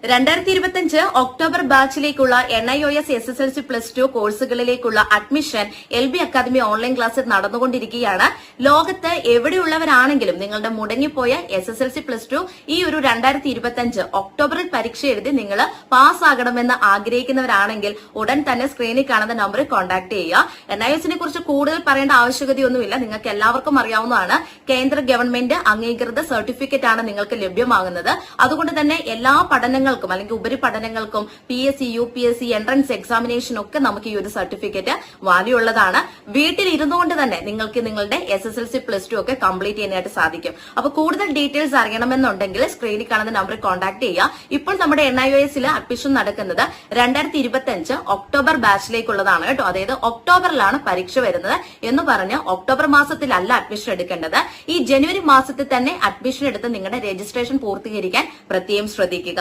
2025 October ബാച്ചിലേക്കുള്ള NIOS SSLC +2 കോഴ്സുകളിലേക്കുള്ള admission LB academy online ക്ലാസ്സിൽ നടന്നുകൊണ്ടിരിക്കുകയാണ്. ലോകത്ത് എവിടെയുള്ളവരാണെങ്കിലും നിങ്ങളുടെ മുടങ്ങിപ്പോയ SSLC +2 ഈ ഒരു 2025 ഒക്ടോബറിൽ പരീക്ഷ എഴുതി നിങ്ങൾ പാസ്സാകണമെന്ന് ആഗ്രഹിക്കുന്നവരാണെങ്കിൽ ഉടൻ തന്നെ സ്ക്രീനിൽ കാണുന്ന നമ്പറിൽ കോൺടാക്ട് ചെയ്യുക. NIOSനെ കുറിച്ച് കൂടുതൽ പറയേണ്ട ആവശ്യകതയൊന്നുമില്ല. നിങ്ങൾക്ക് എല്ലാവർക്കും അറിയാവുന്നതാണ്. കേന്ദ്ര ഗവൺമെന്റ് അംഗീകൃത സർട്ടിഫിക്കറ്റ് ആണ് നിങ്ങൾക്ക് ലഭ്യമാകുന്നത്. അതുകൊണ്ട് തന്നെ എല്ലാ പഠനങ്ങൾക്കും അല്ലെങ്കിൽ ഉപരിപഠനങ്ങൾക്കും PSC, UPSC, എൻട്രൻസ് എക്സാമിനേഷൻ ഒക്കെ നമുക്ക് ഈ ഒരു സർട്ടിഫിക്കറ്റ് വാല്യൂ ഉള്ളതാണ്. വീട്ടിൽ ഇരുന്നുകൊണ്ട് തന്നെ നിങ്ങൾക്ക് നിങ്ങളുടെ SSLC +2 ഒക്കെ കംപ്ലീറ്റ് ചെയ്യാനായിട്ട് സാധിക്കും. അപ്പൊ കൂടുതൽ ഡീറ്റെയിൽസ് അറിയണമെന്നുണ്ടെങ്കിൽ സ്ക്രീനിൽ കാണുന്ന നമ്പറിൽ കോൺടാക്ട് ചെയ്യുക. ഇപ്പോൾ നമ്മുടെ NIOSൽ അഡ്മിഷൻ നടക്കുന്നത് 2025 ഒക്ടോബർ ബാച്ചിലേക്കുള്ളതാണ് കേട്ടോ. അതായത് ഒക്ടോബറിലാണ് പരീക്ഷ വരുന്നത് എന്ന് പറഞ്ഞ് ഒക്ടോബർ മാസത്തിലല്ല അഡ്മിഷൻ എടുക്കേണ്ടത്. ഈ ജനുവരി മാസത്തിൽ തന്നെ അഡ്മിഷൻ എടുത്ത് നിങ്ങളുടെ രജിസ്ട്രേഷൻ പൂർത്തീകരിക്കാൻ പ്രത്യേകം ശ്രദ്ധിക്കുക.